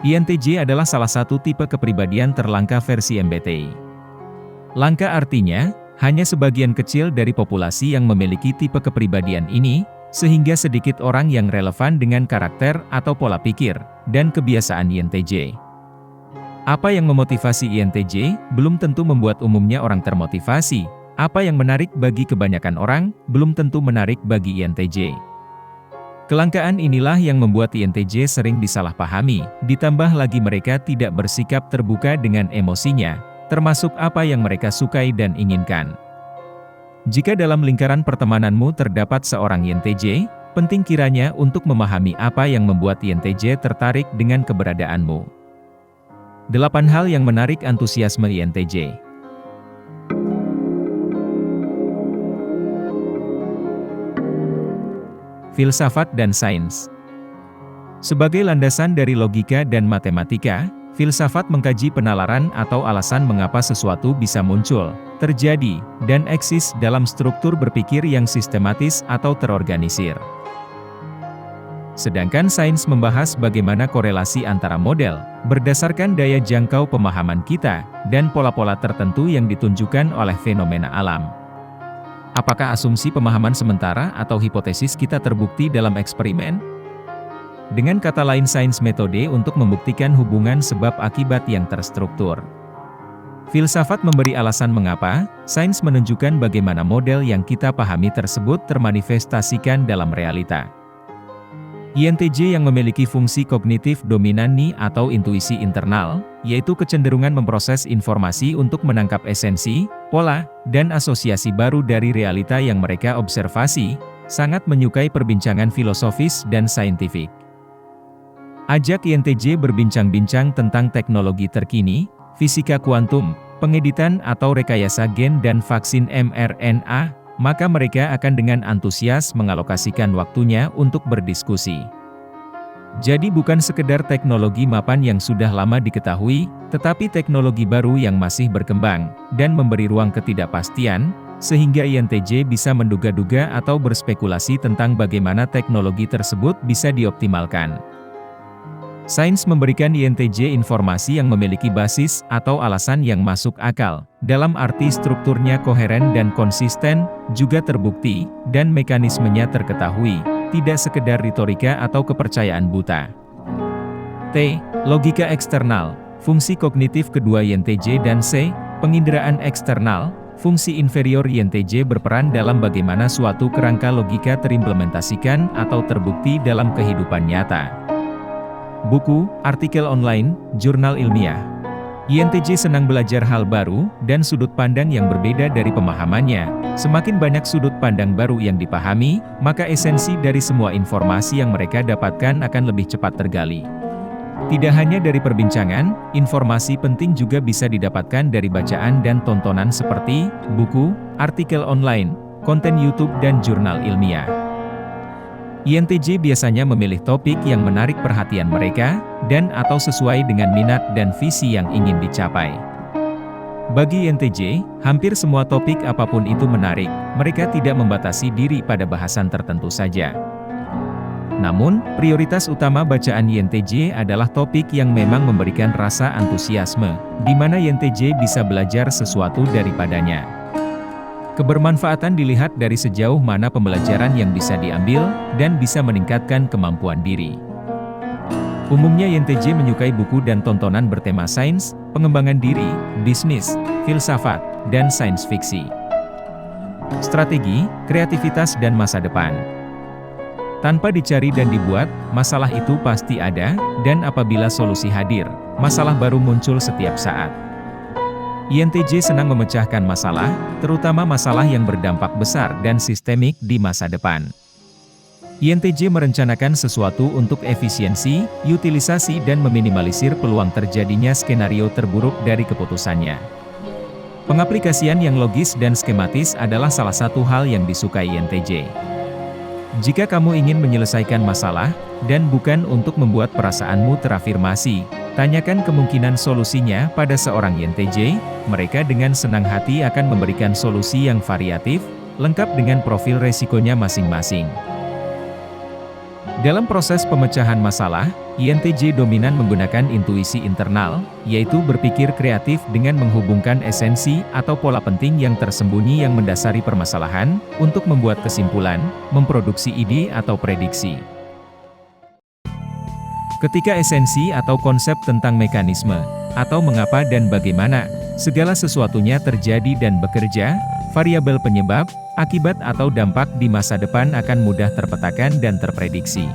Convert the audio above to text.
INTJ adalah salah satu tipe kepribadian terlangka versi MBTI. Langka artinya, hanya sebagian kecil dari populasi yang memiliki tipe kepribadian ini, sehingga sedikit orang yang relevan dengan karakter atau pola pikir, dan kebiasaan INTJ. Apa yang memotivasi INTJ, belum tentu membuat umumnya orang termotivasi. Apa yang menarik bagi kebanyakan orang, belum tentu menarik bagi INTJ. Kelangkaan inilah yang membuat INTJ sering disalahpahami, ditambah lagi mereka tidak bersikap terbuka dengan emosinya, termasuk apa yang mereka sukai dan inginkan. Jika dalam lingkaran pertemananmu terdapat seorang INTJ, penting kiranya untuk memahami apa yang membuat INTJ tertarik dengan keberadaanmu. 8 hal yang menarik antusiasme INTJ. Filsafat dan sains. Sebagai landasan dari logika dan matematika, filsafat mengkaji penalaran atau alasan mengapa sesuatu bisa muncul, terjadi, dan eksis dalam struktur berpikir yang sistematis atau terorganisir. Sedangkan sains membahas bagaimana korelasi antara model, berdasarkan daya jangkau pemahaman kita, dan pola-pola tertentu yang ditunjukkan oleh fenomena alam. Apakah asumsi pemahaman sementara atau hipotesis kita terbukti dalam eksperimen? Dengan kata lain, sains metode untuk membuktikan hubungan sebab akibat yang terstruktur. Filsafat memberi alasan mengapa, sains menunjukkan bagaimana model yang kita pahami tersebut termanifestasikan dalam realita. INTJ yang memiliki fungsi kognitif dominan NI atau intuisi internal, yaitu kecenderungan memproses informasi untuk menangkap esensi, pola, dan asosiasi baru dari realita yang mereka observasi, sangat menyukai perbincangan filosofis dan saintifik. Ajak INTJ berbincang-bincang tentang teknologi terkini, fisika kuantum, pengeditan atau rekayasa gen dan vaksin mRNA, maka mereka akan dengan antusias mengalokasikan waktunya untuk berdiskusi. Jadi bukan sekedar teknologi mapan yang sudah lama diketahui, tetapi teknologi baru yang masih berkembang, dan memberi ruang ketidakpastian, sehingga INTJ bisa menduga-duga atau berspekulasi tentang bagaimana teknologi tersebut bisa dioptimalkan. Sains memberikan INTJ informasi yang memiliki basis atau alasan yang masuk akal, dalam arti strukturnya koheren dan konsisten, juga terbukti, dan mekanismenya terketahui, tidak sekedar retorika atau kepercayaan buta. T. Logika eksternal, fungsi kognitif kedua INTJ dan C. Penginderaan eksternal, fungsi inferior INTJ berperan dalam bagaimana suatu kerangka logika terimplementasikan atau terbukti dalam kehidupan nyata. Buku, artikel online, jurnal ilmiah. INTJ senang belajar hal baru, dan sudut pandang yang berbeda dari pemahamannya. Semakin banyak sudut pandang baru yang dipahami, maka esensi dari semua informasi yang mereka dapatkan akan lebih cepat tergali. Tidak hanya dari perbincangan, informasi penting juga bisa didapatkan dari bacaan dan tontonan seperti buku, artikel online, konten YouTube dan jurnal ilmiah. INTJ biasanya memilih topik yang menarik perhatian mereka, dan atau sesuai dengan minat dan visi yang ingin dicapai. Bagi INTJ, hampir semua topik apapun itu menarik, mereka tidak membatasi diri pada bahasan tertentu saja. Namun, prioritas utama bacaan INTJ adalah topik yang memang memberikan rasa antusiasme, di mana INTJ bisa belajar sesuatu daripadanya. Kebermanfaatan dilihat dari sejauh mana pembelajaran yang bisa diambil, dan bisa meningkatkan kemampuan diri. Umumnya INTJ menyukai buku dan tontonan bertema sains, pengembangan diri, bisnis, filsafat, dan sains fiksi. Strategi, kreativitas dan masa depan. Tanpa dicari dan dibuat, masalah itu pasti ada, dan apabila solusi hadir, masalah baru muncul setiap saat. INTJ senang memecahkan masalah, terutama masalah yang berdampak besar dan sistemik di masa depan. INTJ merencanakan sesuatu untuk efisiensi, utilisasi dan meminimalisir peluang terjadinya skenario terburuk dari keputusannya. Pengaplikasian yang logis dan skematis adalah salah satu hal yang disukai INTJ. Jika kamu ingin menyelesaikan masalah, dan bukan untuk membuat perasaanmu terafirmasi, tanyakan kemungkinan solusinya pada seorang INTJ, mereka dengan senang hati akan memberikan solusi yang variatif, lengkap dengan profil resikonya masing-masing. Dalam proses pemecahan masalah, INTJ dominan menggunakan intuisi internal, yaitu berpikir kreatif dengan menghubungkan esensi atau pola penting yang tersembunyi yang mendasari permasalahan, untuk membuat kesimpulan, memproduksi ide atau prediksi. Ketika esensi atau konsep tentang mekanisme, atau mengapa dan bagaimana, segala sesuatunya terjadi dan bekerja, variabel penyebab, akibat atau dampak di masa depan akan mudah terpetakan dan terprediksi.